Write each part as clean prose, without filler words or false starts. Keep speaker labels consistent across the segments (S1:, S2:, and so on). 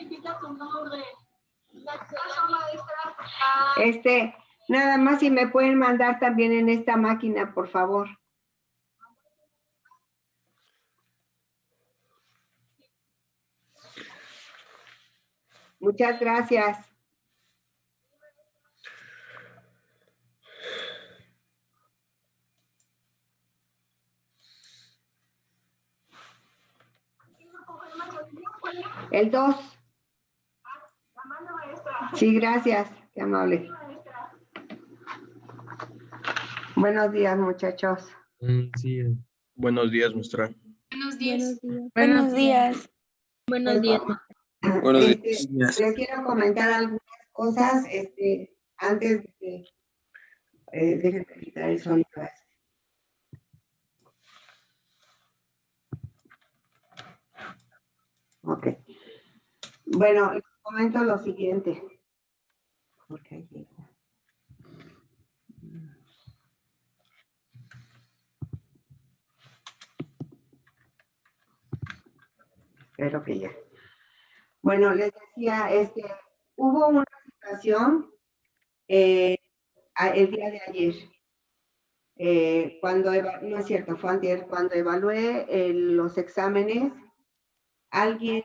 S1: verifica tu nombre.
S2: Nada más si me pueden mandar también en esta máquina, por favor. Muchas gracias. El 2. Sí, gracias. Qué amable. Buenos días, muchachos.
S3: Sí.
S4: Buenos días, maestra.
S5: Buenos días.
S6: Buenos días.
S1: Buenos días.
S4: Buenos días.
S2: Les quiero comentar algunas cosas antes de que dejen de quitar el sonido. Ok. Bueno, les comento lo siguiente. Porque espero que ya. Bueno, les decía, hubo una situación el día de ayer, no es cierto, fue antier, cuando evalué los exámenes, alguien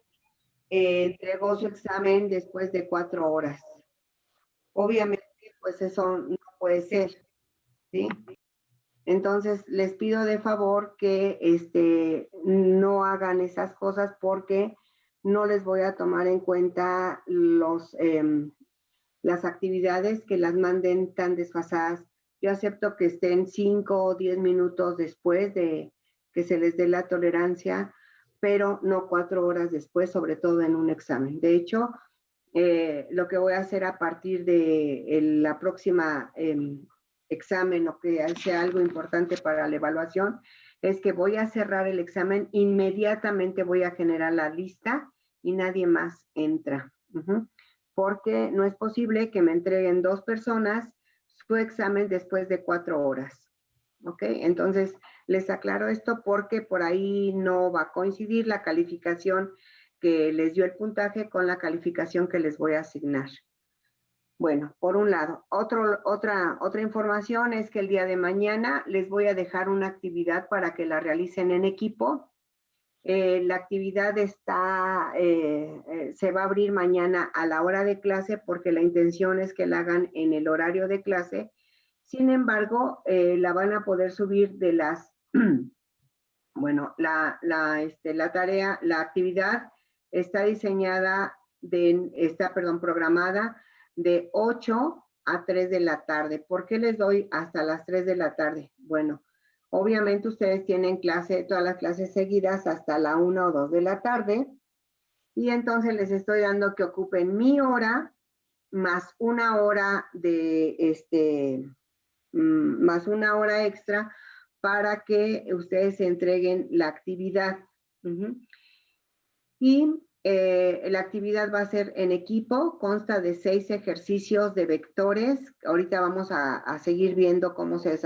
S2: entregó su examen después de 4 horas. Obviamente, pues eso no puede ser, ¿sí? Entonces, les pido de favor que no hagan esas cosas porque no les voy a tomar en cuenta las actividades que las manden tan desfasadas. Yo acepto que estén 5 o 10 minutos después de que se les dé la tolerancia, pero no 4 horas después, sobre todo en un examen. De hecho, lo que voy a hacer a partir de la próxima examen o que sea algo importante para la evaluación, es que voy a cerrar el examen, inmediatamente voy a generar la lista y nadie más entra. Porque no es posible que me entreguen 2 personas su examen después de 4 horas. ¿Ok? Entonces, les aclaro esto porque por ahí no va a coincidir la calificación que les dio el puntaje con la calificación que les voy a asignar. Bueno, por un lado. Otra información es que el día de mañana les voy a dejar una actividad para que la realicen en equipo. La actividad se va a abrir mañana a la hora de clase porque la intención es que la hagan en el horario de clase. Sin embargo, la van a poder subir de las, bueno, la actividad está programada de 8 a 3 de la tarde. ¿Por qué les doy hasta las 3 de la tarde? Bueno, obviamente ustedes tienen todas las clases seguidas hasta la 1 o 2 de la tarde. Y entonces les estoy dando que ocupen mi hora más una hora más una hora extra para que ustedes entreguen la actividad. Y la actividad va a ser en equipo, consta de 6 ejercicios de vectores. Ahorita vamos a seguir viendo cómo se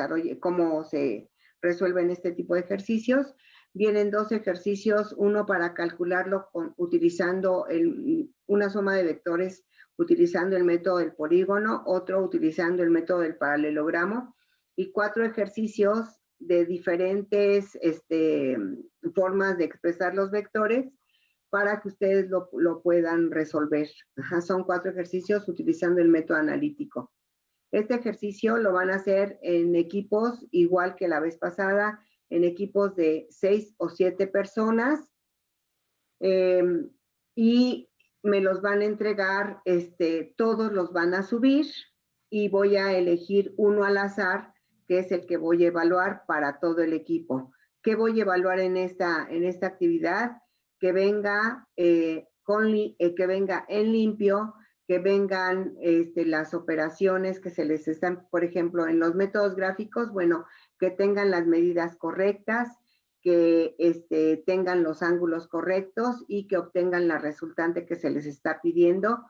S2: resuelven este tipo de ejercicios. Vienen 2 ejercicios, uno para calcularlo utilizando una suma de vectores utilizando el método del polígono, otro utilizando el método del paralelogramo, y 4 ejercicios de diferentes formas de expresar los vectores para que ustedes lo puedan resolver. Son 4 ejercicios utilizando el método analítico. Este ejercicio lo van a hacer en equipos, igual que la vez pasada, en equipos de 6 o 7 personas, y me los van a entregar, todos los van a subir, y voy a elegir uno al azar, que es el que voy a evaluar para todo el equipo. ¿Qué voy a evaluar en esta actividad? Que venga, que venga en limpio, que vengan las operaciones que se les están, por ejemplo, en los métodos gráficos, bueno, que tengan las medidas correctas, que tengan los ángulos correctos y que obtengan la resultante que se les está pidiendo.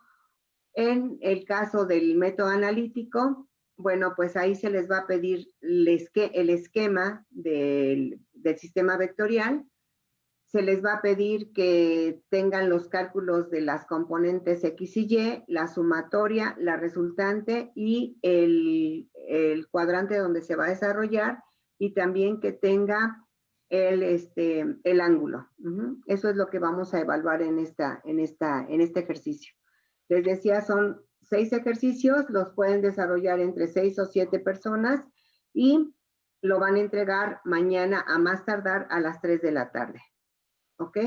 S2: En el caso del método analítico, bueno, pues ahí se les va a pedir el esquema del sistema vectorial, se les va a pedir que tengan los cálculos de las componentes X y Y, la sumatoria, la resultante y el cuadrante donde se va a desarrollar, y también que tenga el ángulo. Eso es lo que vamos a evaluar en este ejercicio. Les decía, son 6 ejercicios, los pueden desarrollar entre 6 o 7 personas y lo van a entregar mañana a más tardar a las 3 de la tarde. ¿Ok?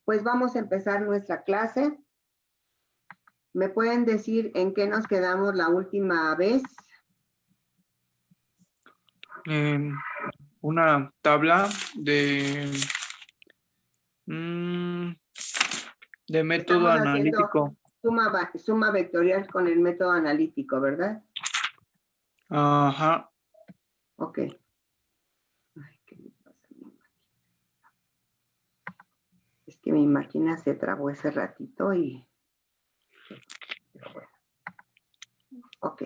S2: Pues vamos a empezar nuestra clase. ¿Me pueden decir en qué nos quedamos la última vez?
S3: Una tabla de método
S2: Estamos haciendo
S3: analítico.
S2: suma vectorial con el método analítico, ¿verdad?
S3: Ajá.
S2: Ok. Ay, ¿qué me pasa a mi máquina? Es que mi máquina se trabó ese ratito y... Pero bueno. Ok.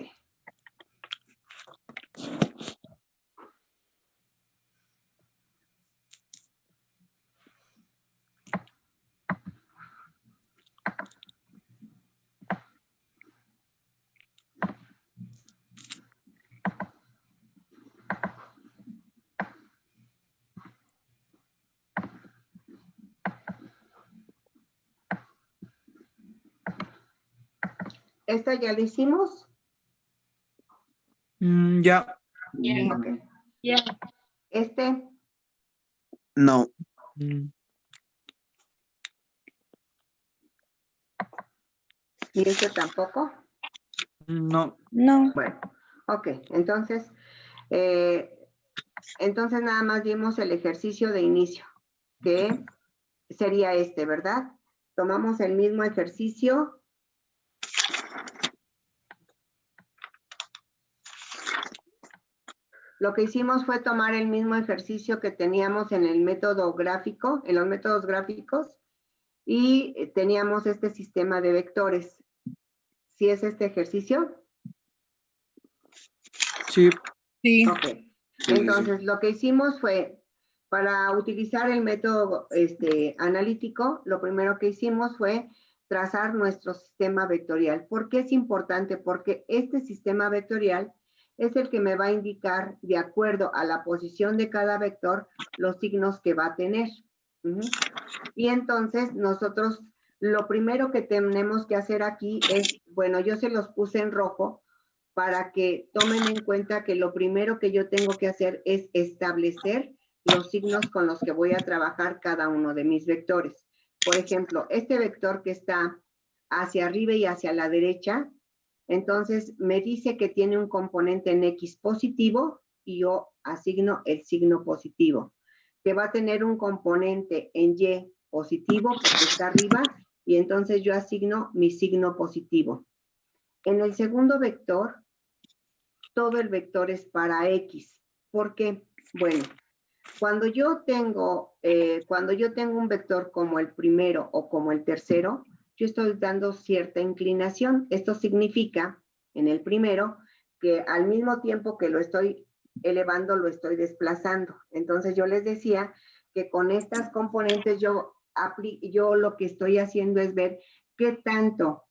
S2: ¿Esta ya la hicimos?
S3: Ya.
S1: Ya.
S2: Ok.
S1: Ya.
S4: No.
S2: ¿Y este tampoco?
S3: No.
S5: No.
S2: Bueno, ok. Entonces nada más vimos el ejercicio de inicio, que sería ¿verdad? Tomamos el mismo ejercicio. Lo que hicimos fue tomar el mismo ejercicio que teníamos en el método gráfico, en los métodos gráficos, y teníamos este sistema de vectores. ¿Sí es este ejercicio?
S3: Sí.
S5: Sí.
S2: Ok. Entonces, lo que hicimos fue, para utilizar el método analítico, lo primero que hicimos fue trazar nuestro sistema vectorial. ¿Por qué es importante? Porque este sistema vectorial es el que me va a indicar, de acuerdo a la posición de cada vector, los signos que va a tener. Y entonces, nosotros, lo primero que tenemos que hacer aquí es, bueno, yo se los puse en rojo, para que tomen en cuenta que lo primero que yo tengo que hacer es establecer los signos con los que voy a trabajar cada uno de mis vectores. Por ejemplo, este vector que está hacia arriba y hacia la derecha, entonces me dice que tiene un componente en X positivo y yo asigno el signo positivo. Que va a tener un componente en Y positivo porque está arriba y entonces yo asigno mi signo positivo. En el segundo vector, todo el vector es para X. ¿Por qué? Bueno, cuando yo tengo un vector como el primero o como el tercero, yo estoy dando cierta inclinación. Esto significa, en el primero, que al mismo tiempo que lo estoy elevando, lo estoy desplazando. Entonces yo les decía que con estas componentes yo lo que estoy haciendo es ver qué tanto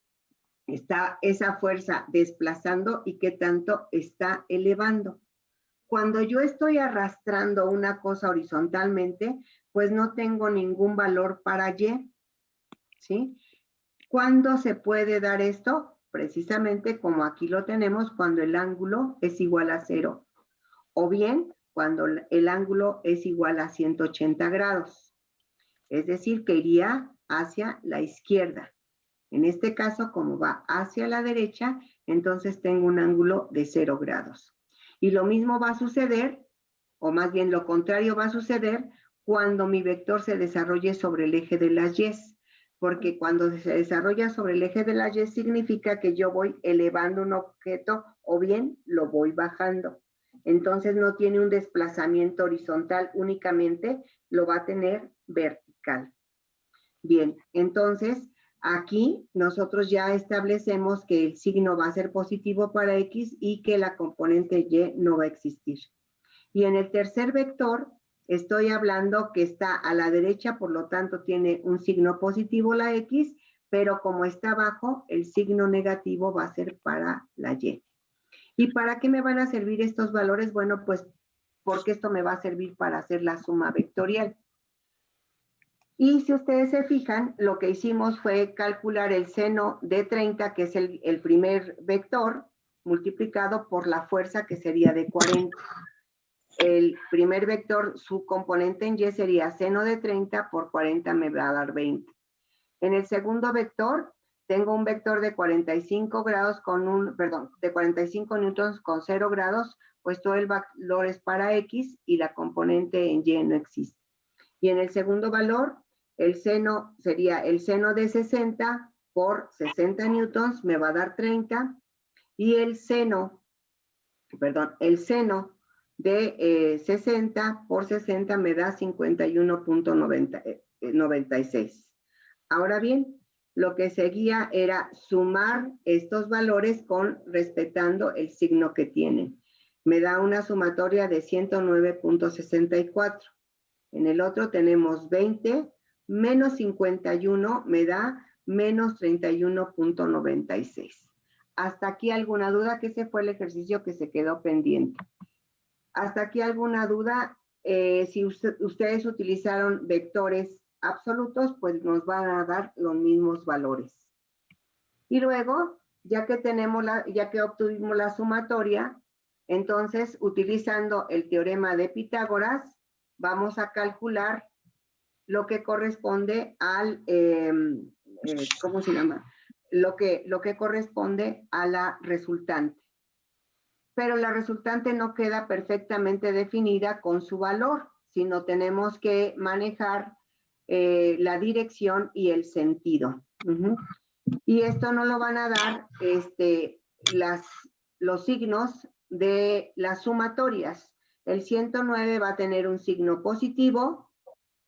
S2: está esa fuerza desplazando y qué tanto está elevando. Cuando yo estoy arrastrando una cosa horizontalmente, pues no tengo ningún valor para Y, ¿sí? ¿Cuándo se puede dar esto? Precisamente como aquí lo tenemos, cuando el ángulo es igual a 0. O bien, cuando el ángulo es igual a 180 grados. Es decir, que iría hacia la izquierda. En este caso, como va hacia la derecha, entonces tengo un ángulo de 0 grados. Y lo mismo va a suceder, o más bien lo contrario va a suceder, cuando mi vector se desarrolle sobre el eje de las Y. Porque cuando se desarrolla sobre el eje de las Y significa que yo voy elevando un objeto o bien lo voy bajando. Entonces no tiene un desplazamiento horizontal únicamente, lo va a tener vertical. Bien, entonces aquí nosotros ya establecemos que el signo va a ser positivo para X y que la componente Y no va a existir. Y en el tercer vector, Estoy hablando que está a la derecha, por lo tanto tiene un signo positivo la X, pero como está abajo, el signo negativo va a ser para la Y. ¿Y para qué me van a servir estos valores? Bueno, pues porque esto me va a servir para hacer la suma vectorial. Y si ustedes se fijan, lo que hicimos fue calcular el seno de 30, que es el primer vector, multiplicado por la fuerza, que sería de 40. El primer vector, su componente en Y sería seno de 30 por 40 me va a dar 20. En el segundo vector, tengo un vector de 45 grados de 45 newtons con 0 grados, pues todo el valor es para X y la componente en Y no existe. Y en el segundo valor, el seno sería el seno de 60 por 60 newtons, me va a dar 30. Y el seno de 60 por 60 me da 51.96. Ahora bien, lo que seguía era sumar estos valores respetando el signo que tienen. Me da una sumatoria de 109.64. En el otro tenemos 20 menos 51 me da menos 31.96. ¿Hasta aquí alguna duda? Que ese fue el ejercicio que se quedó pendiente. ¿Hasta aquí alguna duda? Si ustedes utilizaron vectores absolutos, pues nos van a dar los mismos valores. Y luego, ya que obtuvimos la sumatoria, entonces, utilizando el teorema de Pitágoras, vamos a calcular lo que corresponde al, ¿cómo se llama? Lo que corresponde a la resultante. Pero la resultante no queda perfectamente definida con su valor, sino tenemos que manejar la dirección y el sentido. Y esto nos lo van a dar los signos de las sumatorias. El 109 va a tener un signo positivo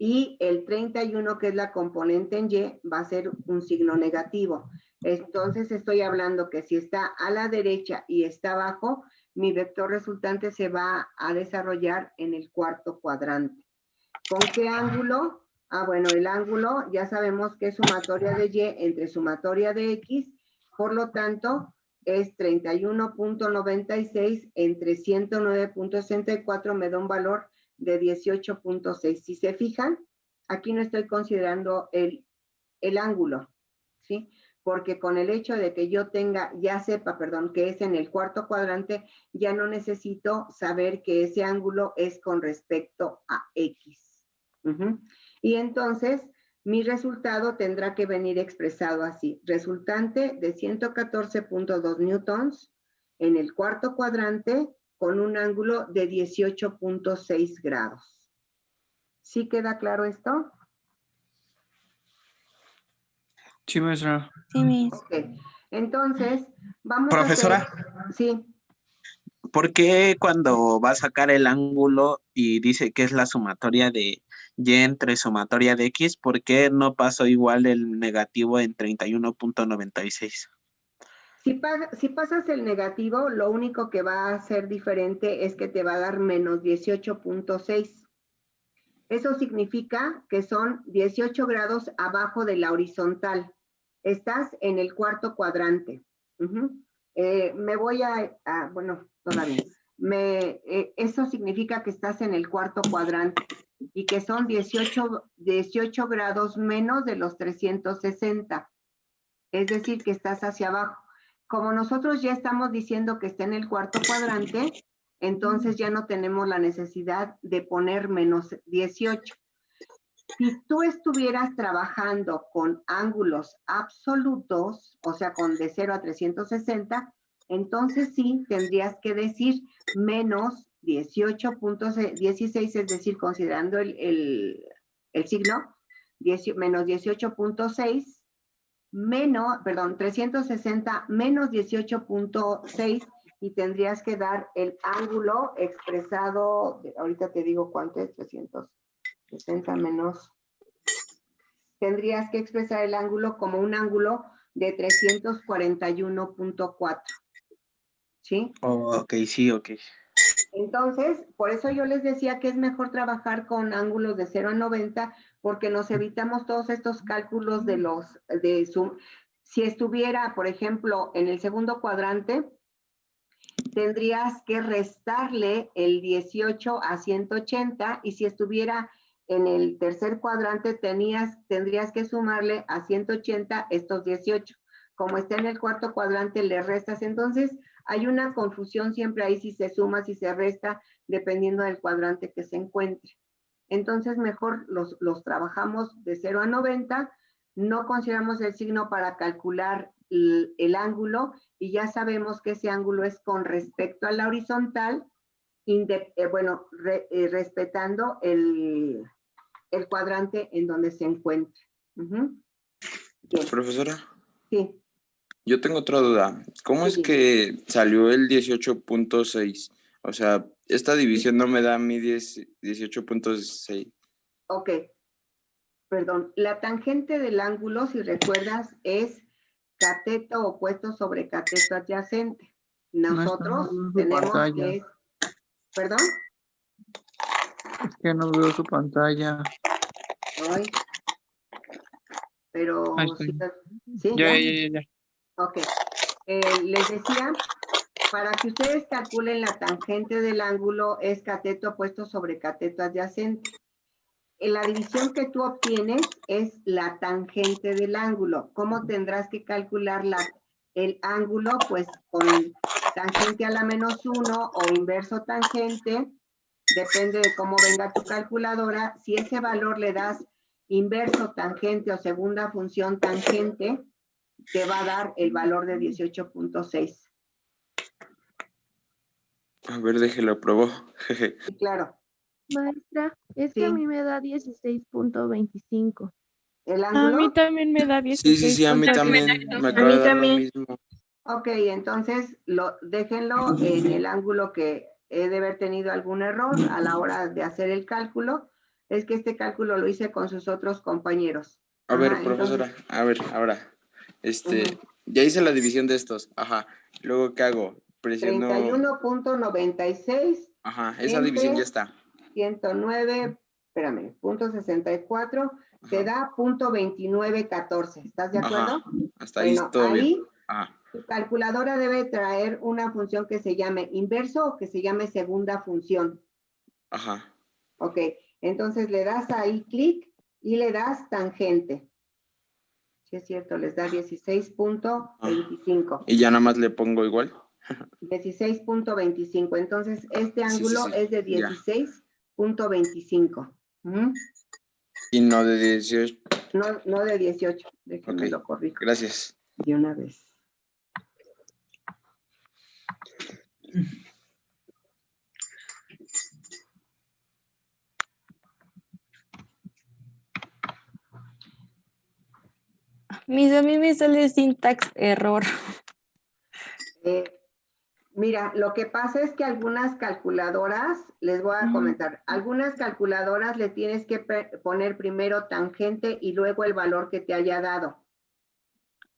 S2: y el 31, que es la componente en Y, va a ser un signo negativo. Entonces estoy hablando que si está a la derecha y está abajo, mi vector resultante se va a desarrollar en el cuarto cuadrante. ¿Con qué ángulo? Bueno, el ángulo ya sabemos que es sumatoria de Y entre sumatoria de X, por lo tanto es 31.96 entre 109.64, me da un valor de 18.6. Si se fijan, aquí no estoy considerando el ángulo, ¿sí? Porque con el hecho de que yo sepa, que es en el cuarto cuadrante, ya no necesito saber que ese ángulo es con respecto a X. Y entonces, mi resultado tendrá que venir expresado así. Resultante de 114.2 newtons en el cuarto cuadrante con un ángulo de 18.6 grados. ¿Sí queda claro esto?
S3: Sí, maestra.
S5: Sí, Miss.
S2: Ok. Entonces, vamos
S6: Profesora.
S2: a hacer... Sí.
S6: ¿Por qué cuando va a sacar el ángulo y dice que es la sumatoria de Y entre sumatoria de X, por qué no pasó igual el negativo en 31.96?
S2: Si pasas el negativo, lo único que va a ser diferente es que te va a dar menos 18.6. Eso significa que son 18 grados abajo de la horizontal. Estás en el cuarto cuadrante. Me voy todavía. Eso significa que estás en el cuarto cuadrante y que son 18 grados menos de los 360. Es decir, que estás hacia abajo. Como nosotros ya estamos diciendo que está en el cuarto cuadrante, entonces ya no tenemos la necesidad de poner menos 18. Si tú estuvieras trabajando con ángulos absolutos, o sea, de 0 a 360, entonces sí tendrías que decir menos 18.16, es decir, considerando el signo, menos 18.6, 360 menos 18.6, y tendrías que dar el ángulo expresado, ahorita te digo cuánto es, 360 menos, tendrías que expresar el ángulo como un ángulo de 341.4. ¿Sí?
S6: Oh, ok, sí, ok.
S2: Entonces, por eso yo les decía que es mejor trabajar con ángulos de 0 a 90, porque nos evitamos todos estos cálculos si estuviera, por ejemplo, en el segundo cuadrante, tendrías que restarle el 18 a 180, y si estuviera en el tercer cuadrante, tendrías que sumarle a 180 estos 18. Como está en el cuarto cuadrante, le restas. Entonces, hay una confusión siempre ahí si se suma, si se resta, dependiendo del cuadrante que se encuentre. Entonces, mejor los trabajamos de 0 a 90, no consideramos el signo para calcular el ángulo, y ya sabemos que ese ángulo es con respecto a la horizontal, respetando el cuadrante en donde se encuentra. Bien.
S3: Profesora,
S2: Sí.
S3: yo tengo otra duda. ¿Cómo es
S2: Sí.
S3: que salió el 18.6? O sea, esta división no me da a mí 18.6.
S2: Ok. Perdón. La tangente del ángulo, si recuerdas, es cateto opuesto sobre cateto adyacente. Nosotros
S3: No está
S2: tenemos
S3: pantalla.
S2: que es... ¿Perdón?
S3: Es que no veo su pantalla.
S2: Ay. Pero...
S3: Ahí está.
S2: ¿Sí?
S3: Ya.
S2: Ok. Les decía, para que ustedes calculen la tangente del ángulo, es cateto opuesto sobre cateto adyacente. La división que tú obtienes es la tangente del ángulo. ¿Cómo tendrás que calcular el ángulo? Pues con tangente a la -1 o inverso tangente, depende de cómo venga tu calculadora. Si ese valor le das inverso tangente o segunda función tangente, te va a dar el valor de 18.6.
S3: A ver, déjelo, probó.
S2: Sí, claro.
S1: Maestra, es
S2: Sí.
S1: que a mí me da 16.25.
S2: ¿El
S5: A
S2: ángulo?
S5: mí también me da 16.
S3: Sí, a mí también me acaba de dar lo mismo.
S2: Ok, entonces déjenlo en el ángulo que he de haber tenido algún error a la hora de hacer el cálculo. Es que este cálculo lo hice con sus otros compañeros.
S3: A ver, profesora, a ver, ahora. Ya hice la división de estos. Ajá. Luego, ¿qué hago? Presiono.
S2: 31.96.
S3: Ajá, esa división ya está.
S2: 109, espérame, .64, te da .2914. ¿Estás de acuerdo?
S3: Ajá, hasta ahí
S2: Bueno,
S3: todo bien.
S2: ahí
S3: Ajá.
S2: tu calculadora debe traer una función que se llame inverso o que se llame segunda función.
S3: Ajá.
S2: Ok, entonces le das ahí clic y le das tangente. Sí, es cierto, les da 16.25.
S3: Y ya nada más le pongo igual.
S2: 16.25. Entonces, este ángulo
S3: Sí,
S2: es de
S3: ya.
S2: 16.25.
S3: Y no de 18.
S2: No de 18. Déjenme
S3: Ok,
S2: lo corrijo
S3: gracias.
S2: de una vez.
S5: A mí me sale syntax error.
S2: Mira, lo que pasa es que algunas calculadoras, les voy a comentar, algunas calculadoras le tienes que poner primero tangente y luego el valor que te haya dado.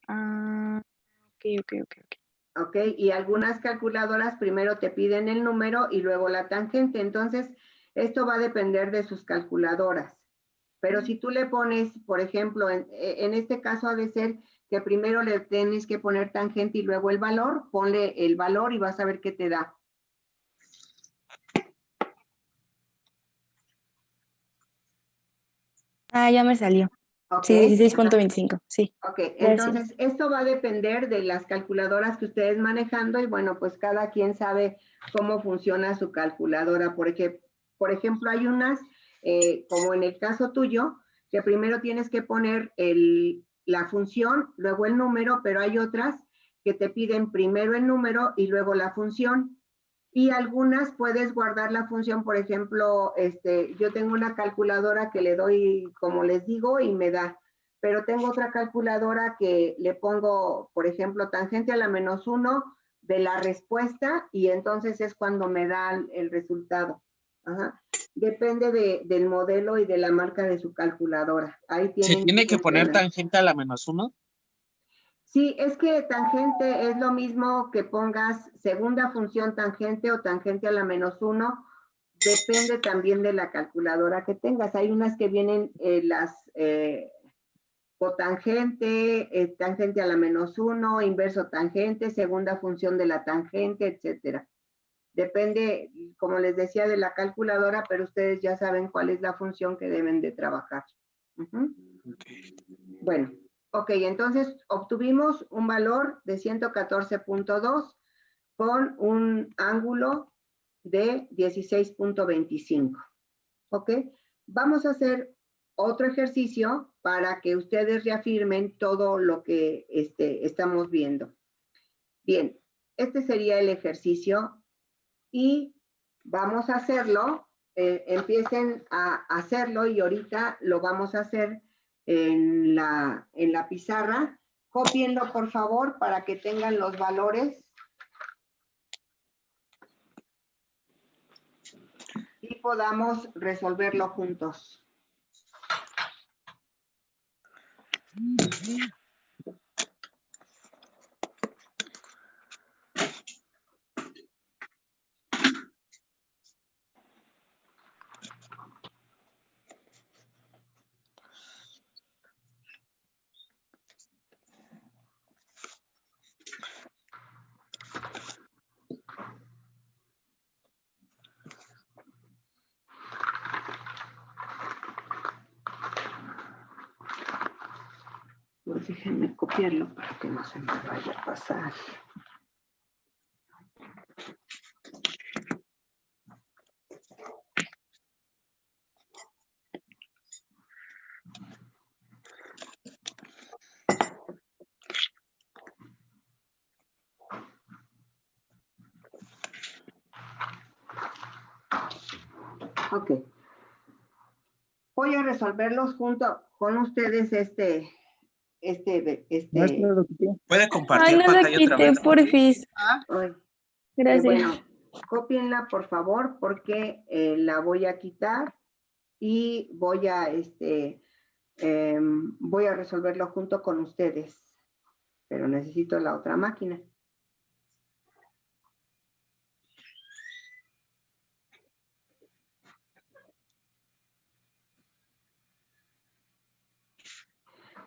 S5: Ah, ok.
S2: ¿Ok? Y algunas calculadoras primero te piden el número y luego la tangente. Entonces, esto va a depender de sus calculadoras. Pero si tú le pones, por ejemplo, en este caso ha de ser que primero le tienes que poner tangente y luego el valor, ponle el valor y vas a ver qué te da.
S5: Ah, ya me salió.
S2: ¿Ok?
S5: Sí, 16.25, sí.
S2: Ok,
S5: Gracias.
S2: entonces esto va a depender de las calculadoras que ustedes manejando y bueno, pues cada quien sabe cómo funciona su calculadora. Por ejemplo, hay unas, como en el caso tuyo, que primero tienes que poner la función, luego el número, pero hay otras que te piden primero el número y luego la función. Y algunas puedes guardar la función, por ejemplo, yo tengo una calculadora que le doy, como les digo, y me da. Pero tengo otra calculadora que le pongo, por ejemplo, tangente a la -1 de la respuesta y entonces es cuando me da el resultado. Ajá. Depende del modelo y de la marca de su calculadora. Ahí
S6: ¿Se
S2: tienen
S6: tiene que poner
S2: entrenar.
S6: tangente a la -1?
S2: Sí, es que tangente es lo mismo que pongas segunda función tangente o tangente a la -1. Depende también de la calculadora que tengas. Hay unas que vienen las cotangente, tangente a la -1, inverso tangente, segunda función de la tangente, etcétera. Depende, como les decía, de la calculadora, pero ustedes ya saben cuál es la función que deben de trabajar.
S6: Okay.
S2: Bueno, ok, entonces obtuvimos un valor de 114.2 con un ángulo de 16.25. ¿Ok? Vamos a hacer otro ejercicio para que ustedes reafirmen todo lo que estamos viendo. Bien, este sería el ejercicio y vamos a hacerlo. Empiecen a hacerlo y ahorita lo vamos a hacer en la pizarra. Cópienlo, por favor, para que tengan los valores. Y podamos resolverlo juntos. Pues déjenme copiarlo para que no se me vaya a pasar. Ok. Voy a resolverlos junto con ustedes
S6: ¿Puede
S5: Ay,
S6: compartir
S5: no la
S6: pantalla otra
S5: quité,
S6: vez?
S5: porfis.
S2: Ay,
S5: Gracias.
S2: bueno, cópienla por favor porque la voy a quitar y voy a resolverlo junto con ustedes, pero necesito la otra máquina.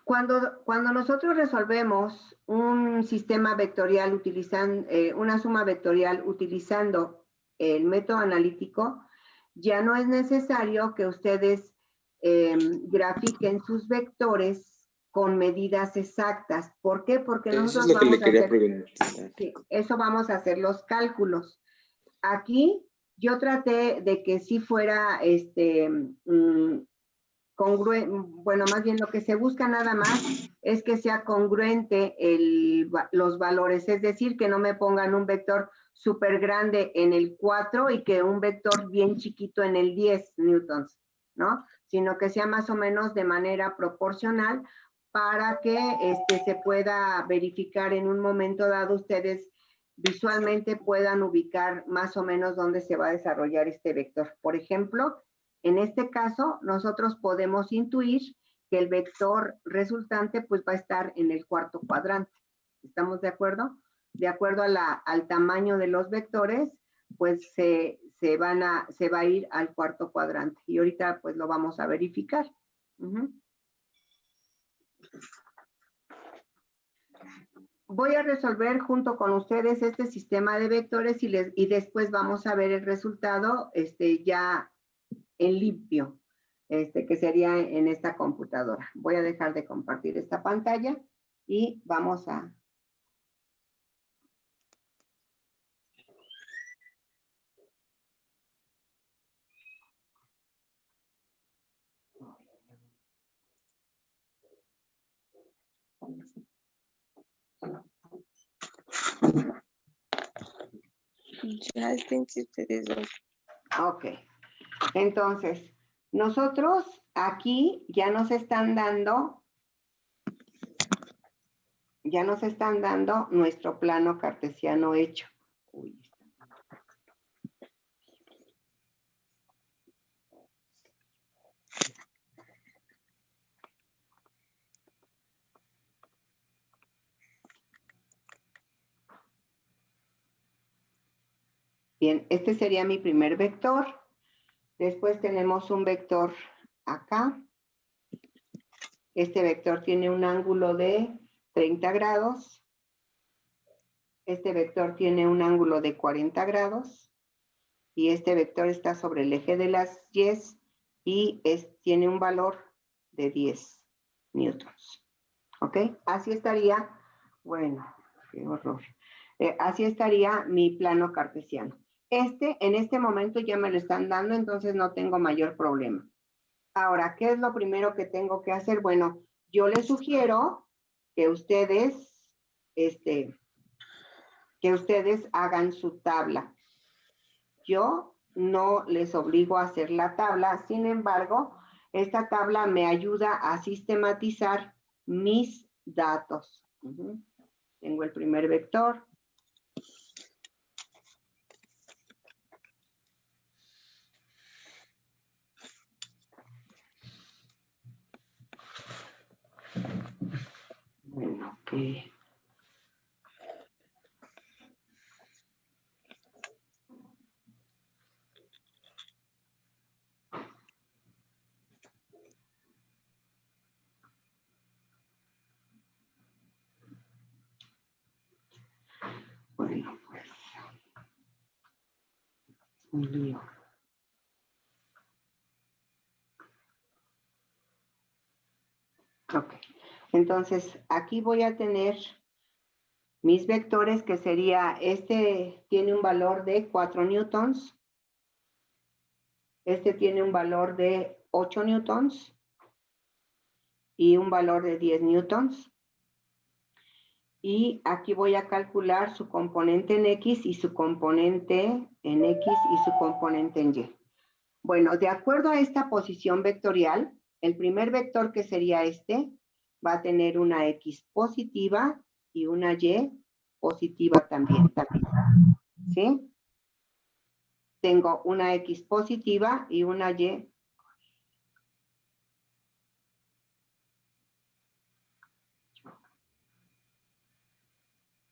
S2: Cuando nosotros resolvemos un sistema vectorial utilizando una suma vectorial utilizando el método analítico, ya no es necesario que ustedes grafiquen sus vectores con medidas exactas. ¿Por qué? Porque
S3: Eso
S2: nosotros
S3: es lo que le
S2: vamos a
S3: quería
S2: hacer,
S3: preguntar.
S2: sí, eso vamos a hacer los cálculos. Aquí yo traté de que sí fuera bueno, más bien lo que se busca nada más es que sea congruente los valores, es decir, que no me pongan un vector súper grande en el 4 y que un vector bien chiquito en el 10 newtons, ¿no? Sino que sea más o menos de manera proporcional para que se pueda verificar en un momento dado ustedes visualmente puedan ubicar más o menos dónde se va a desarrollar este vector. Por ejemplo, en este caso, nosotros podemos intuir que el vector resultante pues va a estar en el cuarto cuadrante. ¿Estamos de acuerdo? De acuerdo al tamaño de los vectores, pues se va a ir al cuarto cuadrante. Y ahorita pues lo vamos a verificar. Voy a resolver junto con ustedes este sistema de vectores y después vamos a ver el resultado ya en limpio, que sería en esta computadora. Voy a dejar de compartir esta pantalla y vamos a...
S5: Ya estén ustedes dos.
S2: Ok. Entonces, nosotros aquí ya nos están dando nuestro plano cartesiano hecho. Uy. Bien, este sería mi primer vector. Después tenemos un vector acá. Este vector tiene un ángulo de 30 grados. Este vector tiene un ángulo de 40 grados. Y este vector está sobre el eje de las Y y tiene un valor de 10 newtons. ¿Ok? Así estaría, bueno, qué horror. Así estaría mi plano cartesiano. En este momento ya me lo están dando, entonces no tengo mayor problema. Ahora, ¿qué es lo primero que tengo que hacer? Bueno, yo les sugiero que ustedes hagan su tabla. Yo no les obligo a hacer la tabla, sin embargo, esta tabla me ayuda a sistematizar mis datos. Tengo el primer vector. Bueno, ok. Bueno, pues. Un lío. Ok. Entonces, aquí voy a tener mis vectores, que sería, este tiene un valor de 4 newtons. Este tiene un valor de 8 newtons. Y un valor de 10 newtons. Y aquí voy a calcular su componente en X y su componente en X y su componente en Y. Bueno, de acuerdo a esta posición vectorial, el primer vector, que sería este, va a tener una X positiva y una Y positiva también. ¿Sí? Tengo una X positiva y una Y.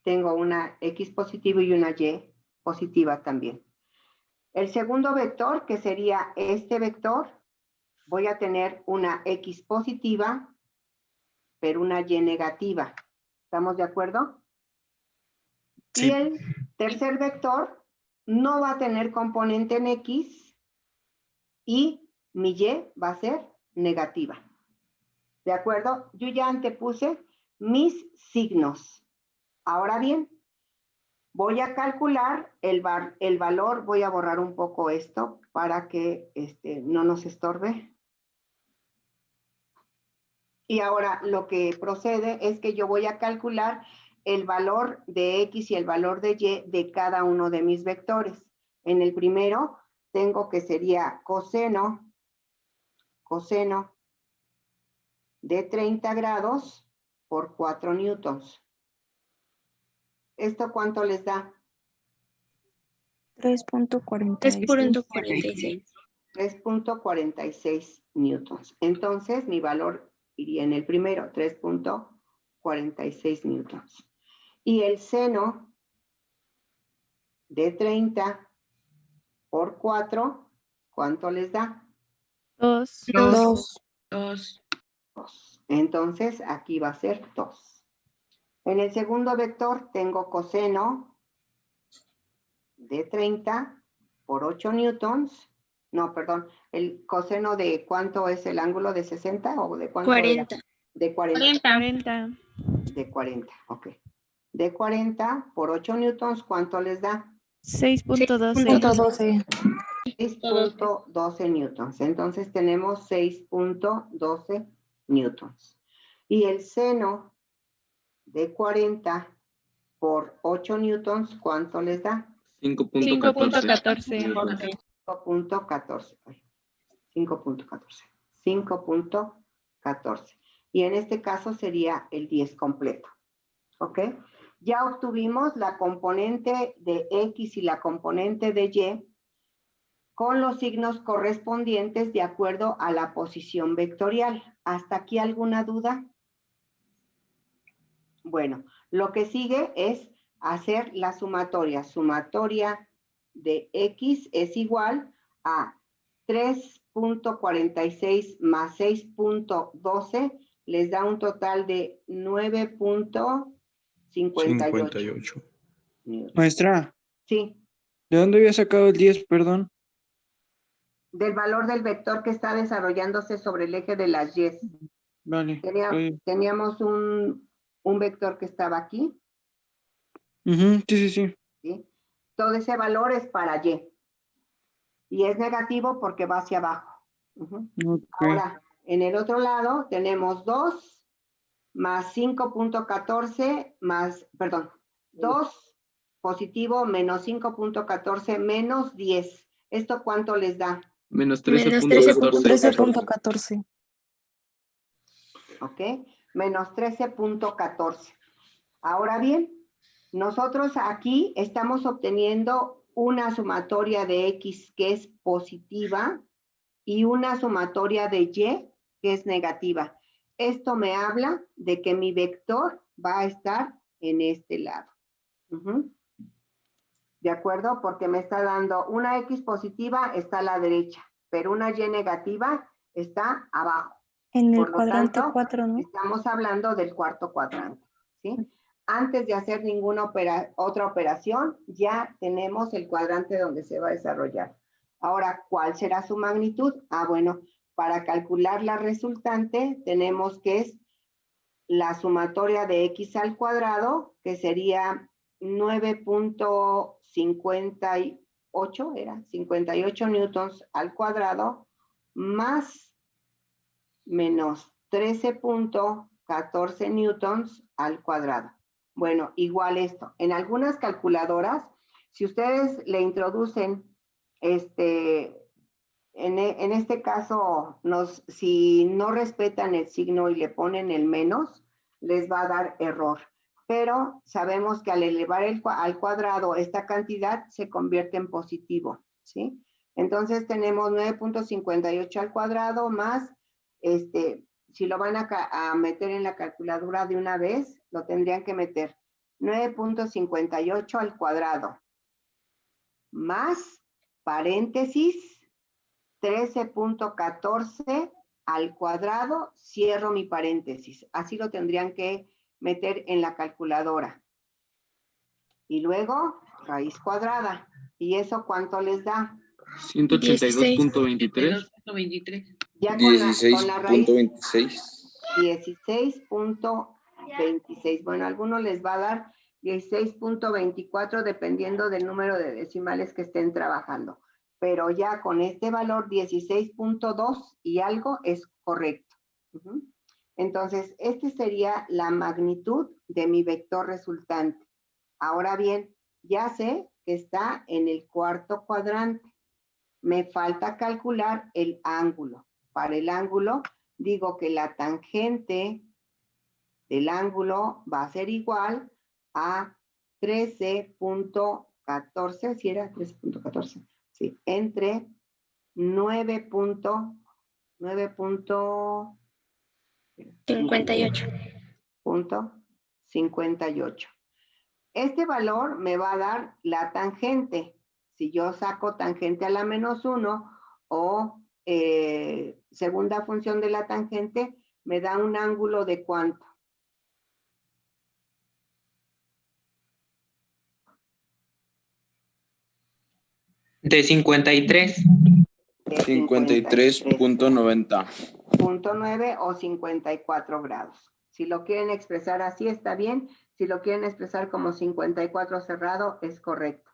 S2: Tengo una X positiva y una Y positiva también. El segundo vector, que sería este vector, voy a tener una X positiva, pero una Y negativa. ¿Estamos de acuerdo?
S6: Sí.
S2: Y el tercer vector no va a tener componente en X y mi Y va a ser negativa. ¿De acuerdo? Yo ya antepuse mis signos. Ahora bien, voy a calcular el valor. Voy a borrar un poco esto para que no nos estorbe. Y ahora lo que procede es que yo voy a calcular el valor de X y el valor de Y de cada uno de mis vectores. En el primero tengo que sería coseno de 30 grados por 4 newtons. ¿Esto cuánto les da?
S5: 3.46.
S2: 3.46 newtons. Entonces, mi valor iría en el primero, 3.46 newtons. Y el seno de 30 por 4, ¿cuánto les da?
S1: 2.
S5: 2.
S2: 2. Entonces, aquí va a ser 2. En el segundo vector tengo coseno de 30 por 8 newtons. No, perdón, el coseno de ¿cuánto es el ángulo? ¿De 60 o de cuánto
S5: 40.
S2: era? De 40.
S1: 40.
S2: De 40, ok. De 40 por 8 newtons, ¿cuánto les da?
S1: 6.12.
S2: 6.12 newtons. Entonces tenemos 6.12 newtons. Y el seno de 40 por 8 newtons, ¿cuánto les da?
S1: 5.14.
S2: 5.14. 5.14. 5.14. Y en este caso sería el 10 completo. ¿Ok? Ya obtuvimos la componente de X y la componente de Y con los signos correspondientes de acuerdo a la posición vectorial. ¿Hasta aquí alguna duda? Bueno, lo que sigue es hacer la sumatoria. Sumatoria de X es igual a 3.46 más 6.12 les da un total de 9.58.
S4: 58.
S1: Maestra,
S2: Sí,
S1: ¿de dónde había sacado el 10, perdón?
S2: del valor del vector que está desarrollándose sobre el eje de las Y.
S1: Vale.
S2: Teníamos un vector que estaba aquí,
S1: Sí, sí, sí.
S2: ¿sí? Todo ese valor es para Y. Y es negativo porque va hacia abajo.
S1: Ok.
S2: Ahora, en el otro lado tenemos 2 más 5.14 más, perdón, 2 positivo menos 5.14 menos 10. ¿Esto cuánto les da?
S1: Menos
S5: Menos
S1: 13.14.
S5: 13.14.
S2: ¿Ok? Menos 13.14. Ahora bien, nosotros aquí estamos obteniendo una sumatoria de X que es positiva y una sumatoria de Y que es negativa. Esto me habla de que mi vector va a estar en este lado. ¿De acuerdo? Porque me está dando una X positiva, está a la derecha, pero una Y negativa está abajo.
S5: En el
S2: Por lo
S5: cuadrante
S2: tanto,
S5: 4, ¿no?
S2: estamos hablando del cuarto cuadrante, ¿sí? Antes de hacer ninguna otra operación, ya tenemos el cuadrante donde se va a desarrollar. Ahora, ¿cuál será su magnitud? Bueno, para calcular la resultante, tenemos que es la sumatoria de X al cuadrado, que sería 9.58, era 58 newtons al cuadrado, más menos 13.14 newtons al cuadrado. Bueno, igual esto. En algunas calculadoras, si ustedes le introducen, en este caso, si no respetan el signo y le ponen el menos, les va a dar error. Pero sabemos que al elevar al cuadrado esta cantidad se convierte en positivo, ¿sí? Entonces tenemos 9.58 al cuadrado más si lo van a meter en la calculadora de una vez, lo tendrían que meter 9.58 al cuadrado más paréntesis 13.14 al cuadrado, cierro mi paréntesis. Así lo tendrían que meter en la calculadora. Y luego raíz cuadrada. ¿Y eso cuánto les da?
S1: 182.23.
S2: Ya con la raíz
S3: 16.26.
S2: 16.26. Bueno, a algunos les va a dar 16.24 dependiendo del número de decimales que estén trabajando. Pero ya con este valor 16.2 y algo es correcto. Entonces, esta sería la magnitud de mi vector resultante. Ahora bien, ya sé que está en el cuarto cuadrante. Me falta calcular el ángulo. Para el ángulo, digo que la tangente del ángulo va a ser igual a 13.14, si era 13.14, sí, entre 9.58. Este valor me va a dar la tangente. Si yo saco tangente a la menos 1 o segunda función de la tangente, me da un ángulo de ¿cuánto?
S7: De 53.
S2: De
S3: 53.90.
S2: 53.9 o 54 grados. Si lo quieren expresar así, está bien. Si lo quieren expresar como 54 cerrado, es correcto.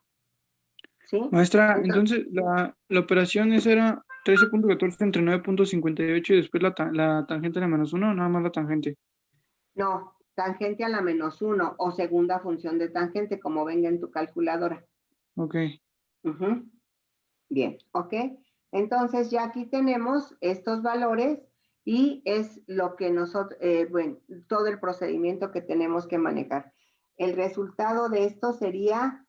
S2: ¿Sí?
S1: Maestra, entonces la operación esa era 13.14 entre 9.58 y después la tangente de menos 1, nada más la tangente.
S2: No, tangente a la menos 1 o segunda función de tangente, como venga en tu calculadora.
S1: Ok.
S2: Bien, ok. Entonces ya aquí tenemos estos valores y es lo que nosotros, bueno, todo el procedimiento que tenemos que manejar. El resultado de esto sería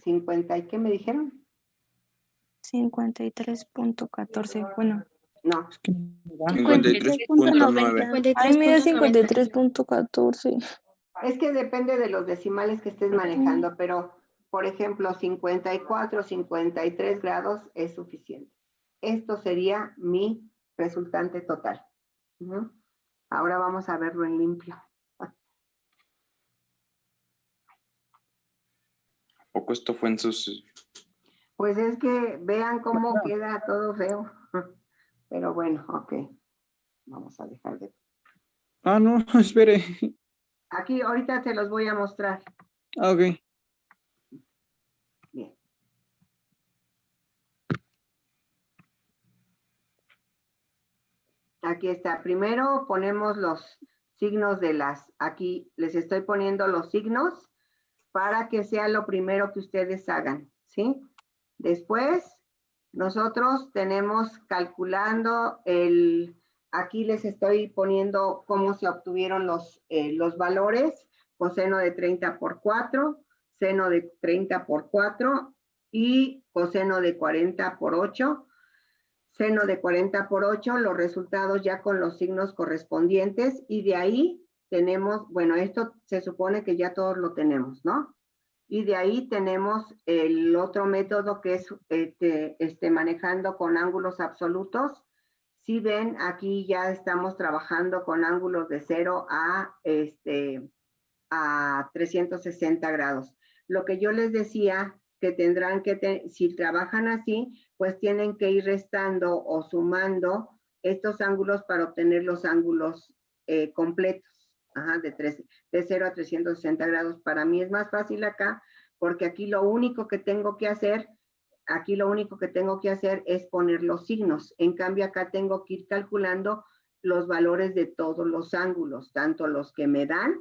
S2: 50, ¿y qué me dijeron?
S5: 53.14. Bueno,
S2: No,
S1: Es que no me da.
S3: 53.9.
S5: Ay, mira,
S8: 53.93.
S5: 53.14.
S2: es que depende de los decimales que estés manejando, pero por ejemplo 54, 53 grados es suficiente. Esto sería mi resultante total. Ujú. Ahora vamos a verlo en limpio.
S3: Poco esto fue en sus...
S2: Pues es que vean cómo queda todo feo. Pero bueno, ok. Vamos a dejar de...
S1: Ah, no, espere.
S2: Aquí ahorita te los voy a mostrar.
S1: Ah, ok.
S2: Bien. Aquí está. Primero ponemos los signos de las... Aquí les estoy poniendo los signos para que sea lo primero que ustedes hagan, ¿sí? Después, nosotros tenemos calculando el... Aquí les estoy poniendo cómo se obtuvieron los valores, coseno de 30 por 4, seno de 30 por 4 y coseno de 40 por 8. Seno de 40 por 8, los resultados ya con los signos correspondientes, y de ahí tenemos, bueno, esto se supone que ya todos lo tenemos, ¿no? Y de ahí tenemos el otro método que es manejando con ángulos absolutos. Si ven, aquí ya estamos trabajando con ángulos de 0 a 360 grados. Lo que yo les decía que tendrán que, si trabajan así, pues tienen que ir restando o sumando estos ángulos para obtener los ángulos completos. Ajá, de 0 a 360 grados. Para mí es más fácil acá, porque aquí lo único que tengo que hacer, es poner los signos. En cambio, acá tengo que ir calculando los valores de todos los ángulos, tanto los que me dan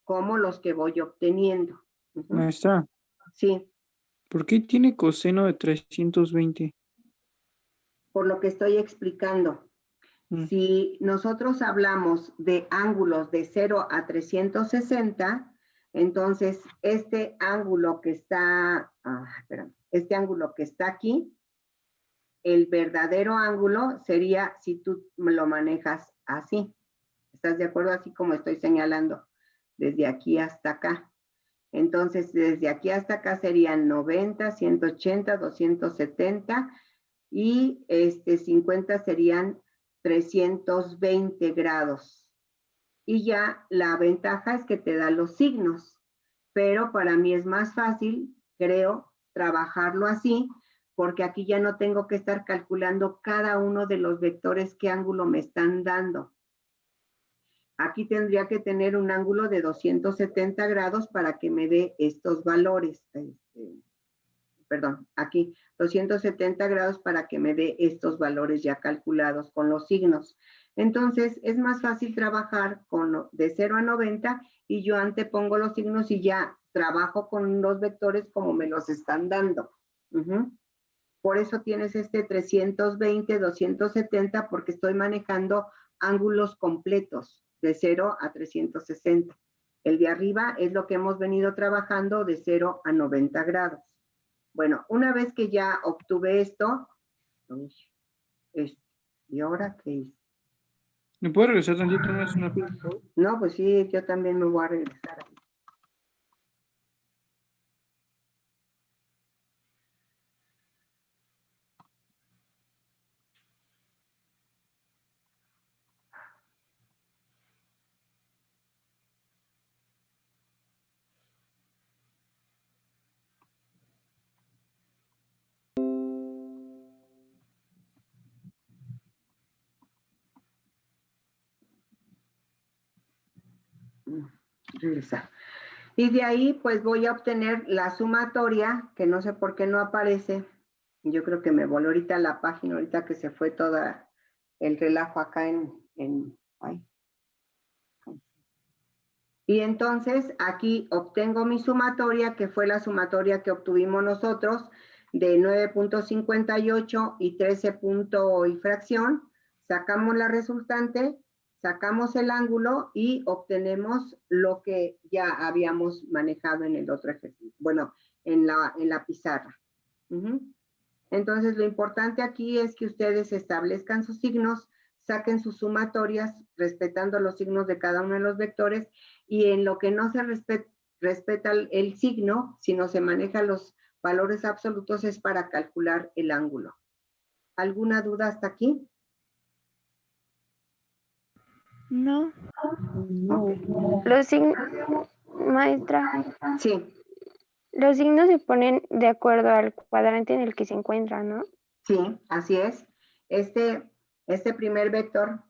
S2: como los que voy obteniendo. Ujú.
S1: Maestra,
S2: Sí,
S1: ¿por qué tiene coseno de 320?
S2: por lo que estoy explicando.
S1: Mm.
S2: Si nosotros hablamos de ángulos de 0 a 360, entonces este ángulo que está, este ángulo que está aquí, el verdadero ángulo sería si tú lo manejas así. ¿Estás de acuerdo? Así como estoy señalando, desde aquí hasta acá. Entonces, desde aquí hasta acá serían 90, 180, 270 y 50 serían 320 grados. Y ya la ventaja es que te da los signos, pero para mí es más fácil, creo, trabajarlo así, porque aquí ya no tengo que estar calculando cada uno de los vectores qué ángulo me están dando. Aquí tendría que tener un ángulo de 270 grados para que me dé estos valores. Perdón, aquí 270 grados para que me dé estos valores ya calculados con los signos. Entonces, es más fácil trabajar de 0 a 90 y yo antepongo los signos y ya trabajo con los vectores como me los están dando. Por eso tienes este 320, 270, porque estoy manejando ángulos completos de 0 a 360. El de arriba es lo que hemos venido trabajando de 0 a 90 grados. Bueno, una vez que ya obtuve esto, ¿y ahora qué hice?
S1: ¿Me puede regresar tantito? Una...
S2: No, pues sí, yo también me voy a regresar. Regresar. Y de ahí pues voy a obtener la sumatoria, que no sé por qué no aparece. Yo creo que me voló ahorita la página, ahorita que se fue toda el relajo acá ay. Y entonces aquí obtengo mi sumatoria, que fue la sumatoria que obtuvimos nosotros de 9.58 y 13 punto y fracción. Sacamos la resultante, sacamos el ángulo y obtenemos lo que ya habíamos manejado en el otro ejercicio. Bueno, en la pizarra. Entonces, lo importante aquí es que ustedes establezcan sus signos, saquen sus sumatorias, respetando los signos de cada uno de los vectores, y en lo que no se respeta el signo, sino se manejan los valores absolutos, es para calcular el ángulo. ¿Alguna duda hasta aquí?
S5: No.
S2: Ok.
S8: Los signos, maestra,
S2: Sí,
S8: los signos se ponen de acuerdo al cuadrante en el que se encuentran, ¿no?
S2: sí, así es. Este primer vector,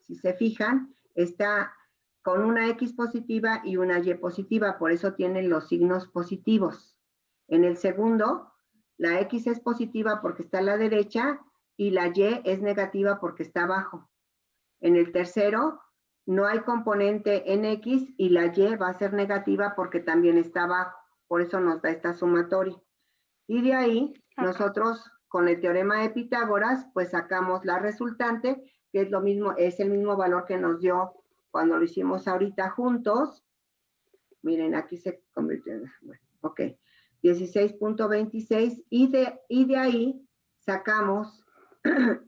S2: si se fijan, está con una X positiva y una Y positiva, por eso tienen los signos positivos. En el segundo, la X es positiva porque está a la derecha y la Y es negativa porque está abajo. En el tercero, no hay componente en X y la Y va a ser negativa porque también está abajo. Por eso nos da esta sumatoria. Y de ahí, nosotros con el teorema de Pitágoras, pues sacamos la resultante, que es lo mismo, es el mismo valor que nos dio cuando lo hicimos ahorita juntos. Miren, aquí se convirtió en, bueno, ok, 16.26, y de ahí sacamos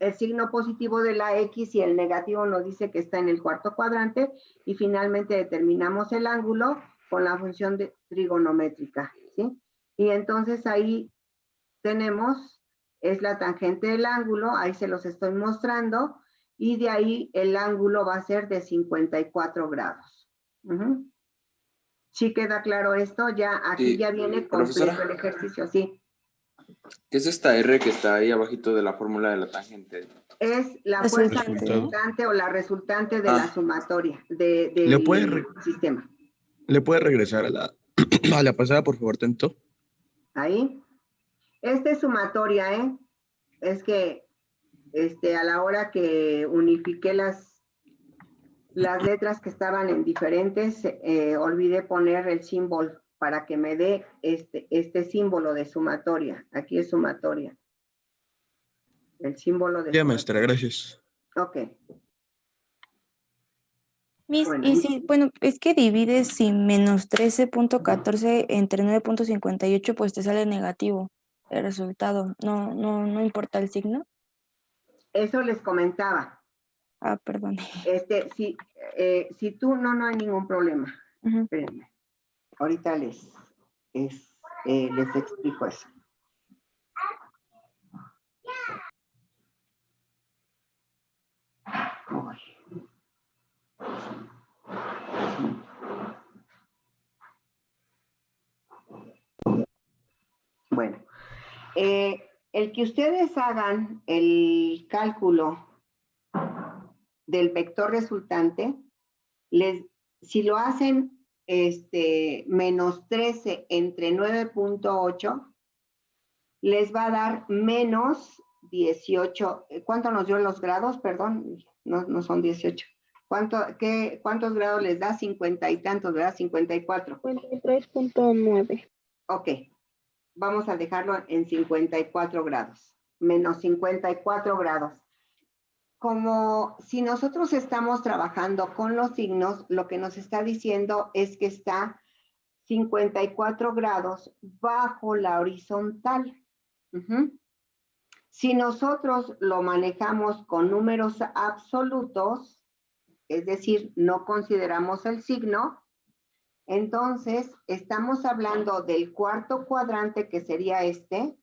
S2: el signo positivo de la X y el negativo nos dice que está en el cuarto cuadrante, y finalmente determinamos el ángulo con la función trigonométrica, ¿sí? Y entonces ahí tenemos, es la tangente del ángulo, ahí se los estoy mostrando, y de ahí el ángulo va a ser de 54 grados. ¿Sí queda claro esto? Ya aquí
S3: Sí,
S2: ya viene
S3: profesora.
S2: completo el ejercicio, sí.
S3: ¿Qué es esta R que está ahí abajito de la fórmula de la tangente?
S2: Es la fuerza
S5: Resultante.
S2: resultante o la resultante de la sumatoria
S4: ¿Le
S2: del sistema.
S4: ¿Le puede regresar a la, a la pasada, por favor, tanto?
S2: Ahí. Esta es sumatoria, ¿eh? Es que a la hora que unifiqué las letras que estaban en diferentes, olvidé poner el símbolo para que me dé este símbolo de sumatoria. Aquí es sumatoria. El símbolo de
S4: Ya,
S2: sumatoria.
S4: maestra, gracias.
S2: Ok.
S5: Miss,
S2: Bueno,
S5: y si, bueno, es que divides si menos 13.14 entre 9.58, pues te sale negativo el resultado. No importa el signo.
S2: eso les comentaba.
S5: Ah, perdón.
S2: Si tú no hay ningún problema.
S5: Ujú.
S2: Espérenme. Ahorita les explico eso. Uy. Bueno, el que ustedes hagan el cálculo del vector resultante, si lo hacen menos 13 entre 9.8, les va a dar menos 18. ¿Cuánto nos dio los grados? Perdón, no son 18. ¿Cuántos grados les da? 50 y tantos, ¿verdad? 54.
S8: 53.9.
S2: Ok, vamos a dejarlo en 54 grados, menos 54 grados. Como si nosotros estamos trabajando con los signos, lo que nos está diciendo es que está 54 grados bajo la horizontal. Si nosotros lo manejamos con números absolutos, es decir, no consideramos el signo, entonces estamos hablando del cuarto cuadrante, que sería este,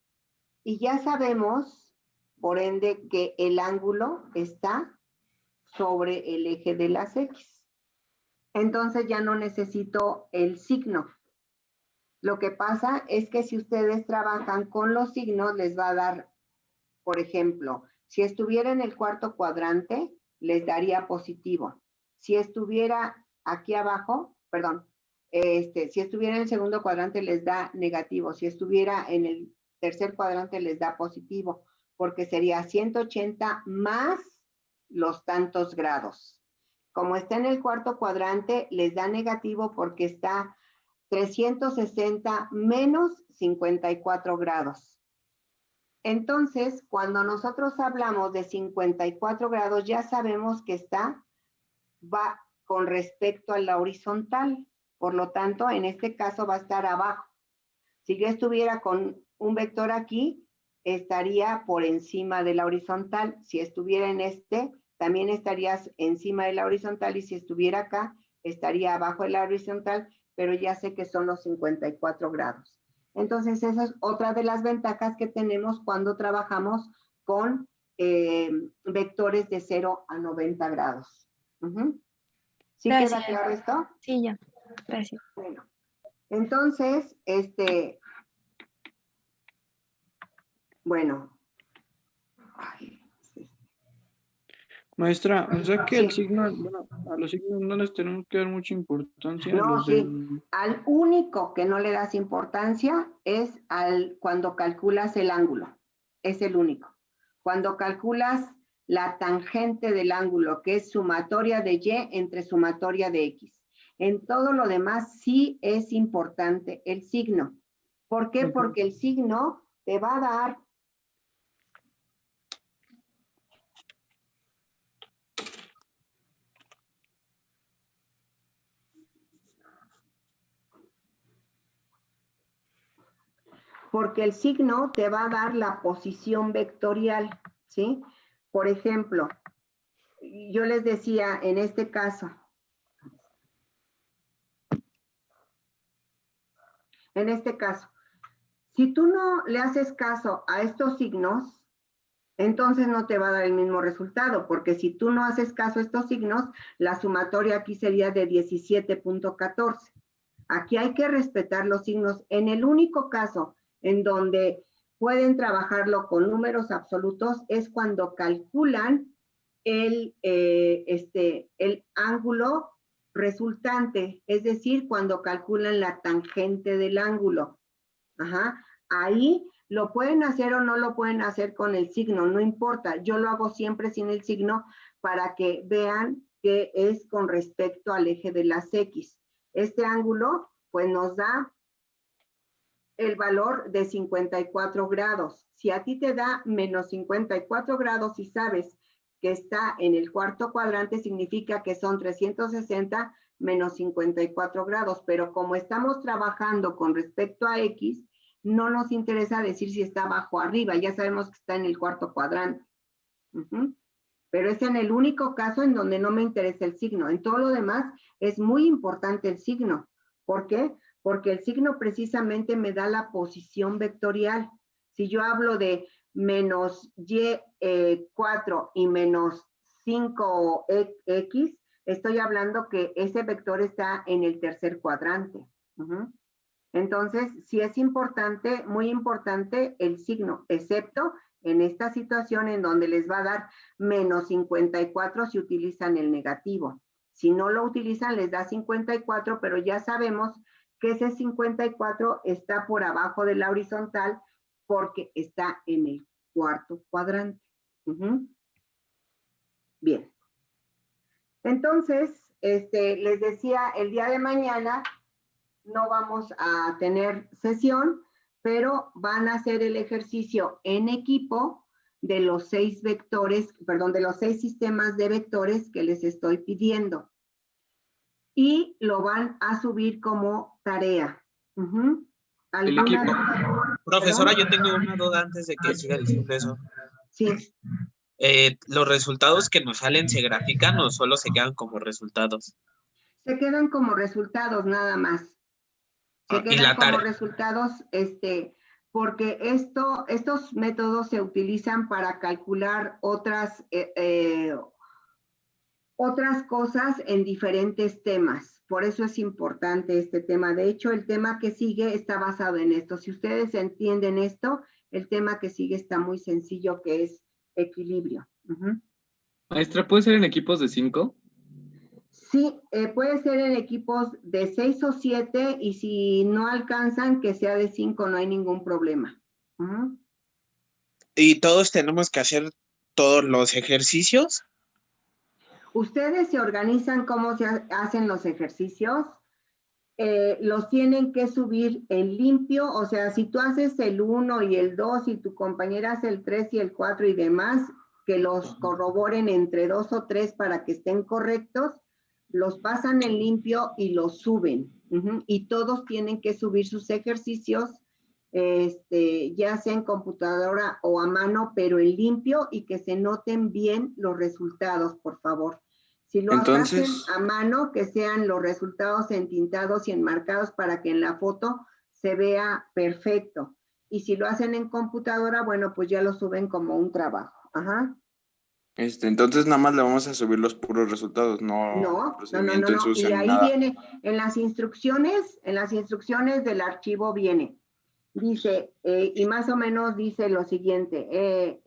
S2: y ya sabemos, por ende, que el ángulo está sobre el eje de las X. Entonces ya no necesito el signo. Lo que pasa es que si ustedes trabajan con los signos, les va a dar, por ejemplo, si estuviera en el cuarto cuadrante, les daría positivo. Si estuviera aquí abajo, perdón, si estuviera en el segundo cuadrante les da negativo. Si estuviera en el tercer cuadrante les da positivo, porque sería 180 más los tantos grados. Como está en el cuarto cuadrante, les da negativo porque está 360 menos 54 grados. Entonces, cuando nosotros hablamos de 54 grados, ya sabemos que va con respecto a la horizontal. Por lo tanto, en este caso va a estar abajo. Si yo estuviera con un vector aquí, estaría por encima de la horizontal. Si estuviera en este, también estarías encima de la horizontal, y si estuviera acá, estaría abajo de la horizontal, pero ya sé que son los 54 grados. Entonces, esa es otra de las ventajas que tenemos cuando trabajamos con vectores de 0 a 90 grados. ¿Sí
S5: Gracias.
S2: queda claro esto?
S5: Sí, ya. Gracias.
S2: Bueno, entonces, bueno.
S1: Maestra, o sea que el
S2: Sí.
S1: signo, bueno, a los signos no les tenemos que dar mucha importancia.
S2: No,
S1: Los
S2: sí.
S1: del...
S2: Al único que no le das importancia es cuando calculas el ángulo. Es el único. Cuando calculas la tangente del ángulo, que es sumatoria de y entre sumatoria de x. En todo lo demás sí es importante el signo. ¿Por qué?
S1: Ujú.
S2: Porque el signo te va a dar la posición vectorial, ¿sí? Por ejemplo, yo les decía en este caso, si tú no le haces caso a estos signos, entonces no te va a dar el mismo resultado, porque si tú no haces caso a estos signos, la sumatoria aquí sería de 17.14. Aquí hay que respetar los signos. En el único caso en donde pueden trabajarlo con números absolutos es cuando calculan el ángulo resultante, es decir, cuando calculan la tangente del ángulo. Ahí lo pueden hacer o no lo pueden hacer con el signo, no importa. Yo lo hago siempre sin el signo para que vean que es con respecto al eje de las X. Este ángulo, pues nos da el valor de 54 grados. Si a ti te da menos 54 grados y sabes que está en el cuarto cuadrante, significa que son 360 menos 54 grados. Pero como estamos trabajando con respecto a X, no nos interesa decir si está abajo o arriba. Ya sabemos que está en el cuarto cuadrante. Pero es en el único caso en donde no me interesa el signo. En todo lo demás es muy importante el signo. ¿Por qué? Porque el signo precisamente me da la posición vectorial. Si yo hablo de menos y4 y menos 5x, estoy hablando que ese vector está en el tercer cuadrante. Entonces, sí es importante, muy importante el signo, excepto en esta situación en donde les va a dar menos 54 si utilizan el negativo. Si no lo utilizan, les da 54, pero ya sabemos que ese 54 está por abajo de la horizontal porque está en el cuarto cuadrante. Bien. Entonces, les decía, el día de mañana no vamos a tener sesión, pero van a hacer el ejercicio en equipo de los 6 vectores, perdón, de los 6 sistemas de vectores que les estoy pidiendo. Y lo van a subir como tarea.
S6: El equipo. Profesora,
S2: ¿Perdón?
S6: yo tengo una duda antes de que siga diciendo eso.
S2: Sí.
S6: ¿Los resultados que nos salen se grafican o solo se quedan como resultados?
S2: Se quedan como resultados nada más. Se
S6: Y
S2: quedan
S6: la
S2: como
S6: tarea.
S2: resultados, porque estos métodos se utilizan para calcular otras cosas en diferentes temas. Por eso es importante este tema. De hecho, el tema que sigue está basado en esto. Si ustedes entienden esto, el tema que sigue está muy sencillo, que es equilibrio.
S9: Maestra, ¿puede ser en equipos de 5?
S2: Sí, puede ser en equipos de 6 o 7 y si no alcanzan, que sea de 5, no hay ningún problema.
S6: ¿Y todos tenemos que hacer todos los ejercicios?
S2: Ustedes se organizan cómo se hacen los ejercicios. Los tienen que subir en limpio, o sea, si tú haces el 1 y el 2 y tu compañera hace el 3 y el 4 y demás, que los corroboren entre 2 o 3 para que estén correctos, los pasan en limpio y los suben. Y todos tienen que subir sus ejercicios ya sea en computadora o a mano, pero en limpio y que se noten bien los resultados, por favor. Si lo hacen
S3: Entonces,
S2: a mano, que sean los resultados entintados y enmarcados para que en la foto se vea perfecto. Y si lo hacen en computadora, bueno, pues ya lo suben como un trabajo. Ajá.
S3: entonces nada más le vamos a subir los puros resultados, no el
S2: No.
S3: procedimiento en sucio
S2: Y
S3: ni
S2: ahí
S3: nada.
S2: viene, en las instrucciones del archivo viene. Dice, y más o menos dice lo siguiente,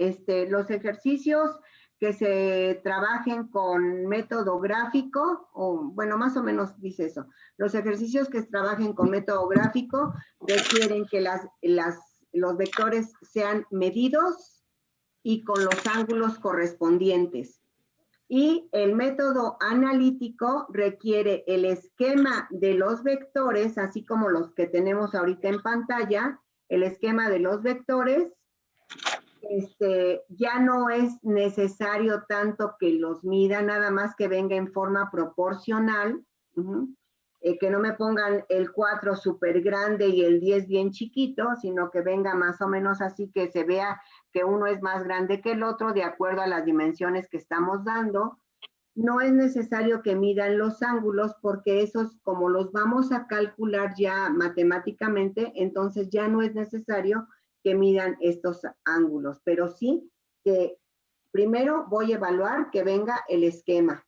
S2: los ejercicios que se trabajen con método gráfico, o bueno, más o menos dice eso, los ejercicios que se trabajen con método gráfico requieren que los vectores sean medidos y con los ángulos correspondientes. Y el método analítico requiere el esquema de los vectores, así como los que tenemos ahorita en pantalla, el esquema de los vectores. Ya no es necesario tanto que los mida, nada más que venga en forma proporcional, que no me pongan el 4 súper grande y el 10 bien chiquito, sino que venga más o menos así, que se vea que uno es más grande que el otro de acuerdo a las dimensiones que estamos dando. No es necesario que midan los ángulos porque esos, como los vamos a calcular ya matemáticamente, entonces ya no es necesario que midan estos ángulos, pero sí que primero voy a evaluar que venga el esquema,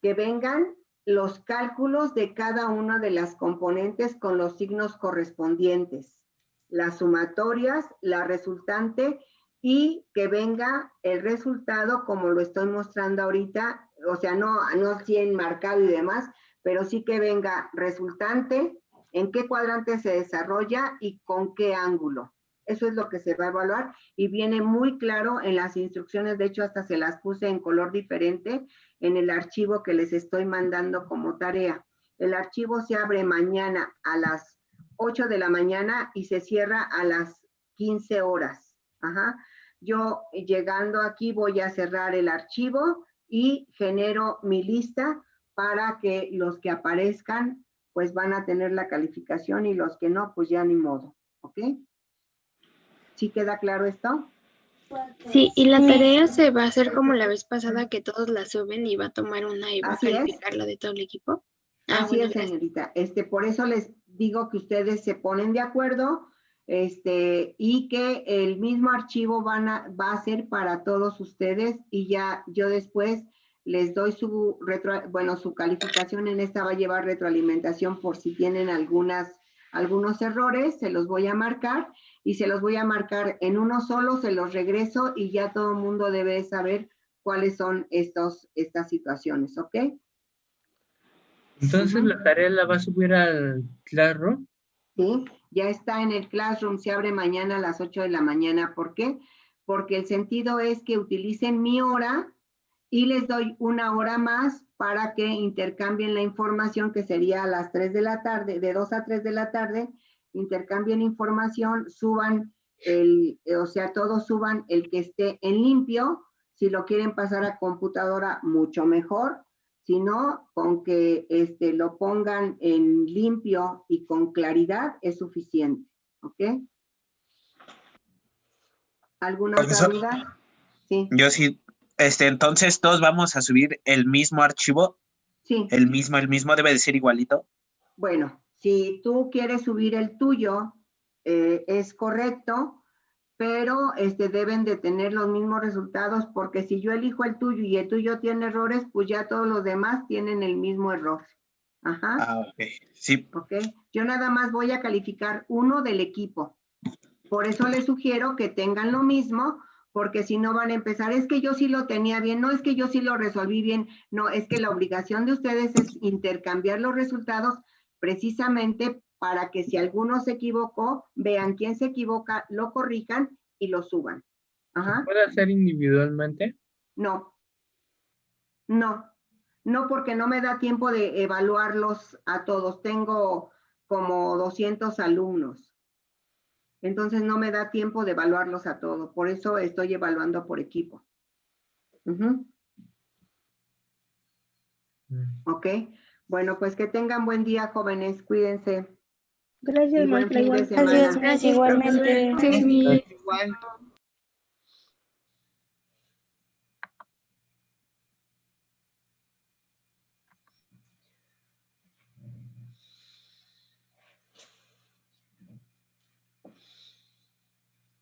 S2: que vengan los cálculos de cada una de las componentes con los signos correspondientes, las sumatorias, la resultante, y que venga el resultado como lo estoy mostrando ahorita, o sea, no así enmarcado y demás, pero sí que venga resultante, en qué cuadrante se desarrolla y con qué ángulo. Eso es lo que se va a evaluar y viene muy claro en las instrucciones, de hecho hasta se las puse en color diferente en el archivo que les estoy mandando como tarea. El archivo se abre mañana a las 8 de la mañana y se cierra a las 15 horas. Ajá. Yo llegando aquí voy a cerrar el archivo y genero mi lista para que los que aparezcan pues van a tener la calificación y los que no, pues ya ni modo. ¿Ok? ¿Sí queda claro esto?
S10: Sí, y la tarea se va a hacer como la vez pasada que todos la suben y va a tomar una y va a
S2: Así es.
S10: calificarla de todo el equipo.
S2: Así
S10: Bueno,
S2: es,
S10: gracias.
S2: señorita. Por eso les digo que ustedes se ponen de acuerdo, y que el mismo archivo va a ser para todos ustedes y ya yo después les doy su calificación en esta va a llevar retroalimentación por si tienen algunos errores, se los voy a marcar y se los voy a marcar en uno solo, se los regreso y ya todo el mundo debe saber cuáles son estas situaciones, ¿ok?
S7: Entonces la tarea la va a subir al Classroom.
S2: Sí, ya está en el Classroom, se abre mañana a las 8 de la mañana. ¿Por qué? Porque el sentido es que utilicen mi hora y les doy una hora más para que intercambien la información, que sería a las 3 de la tarde, de 2 a 3 de la tarde, intercambien información, suban todos suban el que esté en limpio. Si lo quieren pasar a computadora, mucho mejor. Si no, con que lo pongan en limpio y con claridad es suficiente. ¿Ok? ¿Alguna otra
S6: Profesor,
S2: duda? Sí.
S6: yo sí, entonces todos vamos a subir el mismo archivo,
S2: Sí.
S6: el mismo debe de ser igualito.
S2: Bueno, si tú quieres subir el tuyo, es correcto, pero deben de tener los mismos resultados, porque si yo elijo el tuyo y el tuyo tiene errores, pues ya todos los demás tienen el mismo error. Ajá.
S6: Ah, ok. Sí.
S2: Ok. Yo nada más voy a calificar uno del equipo. Por eso les sugiero que tengan lo mismo, porque si no van a empezar, es que yo sí lo tenía bien, no es que yo sí lo resolví bien, no, es que la obligación de ustedes es intercambiar los resultados precisamente para que si alguno se equivocó, vean quién se equivoca, lo corrijan y lo suban. Ajá.
S7: ¿Puede hacer individualmente?
S2: No, porque no me da tiempo de evaluarlos a todos. Tengo como 200 alumnos. Entonces no me da tiempo de evaluarlos a todos. Por eso estoy evaluando por equipo. Ok. Bueno, pues que tengan buen día, jóvenes. Cuídense. Y buen fin de semana.
S5: Gracias, Miss, igualmente.
S10: Gracias, Miss.
S1: Igual.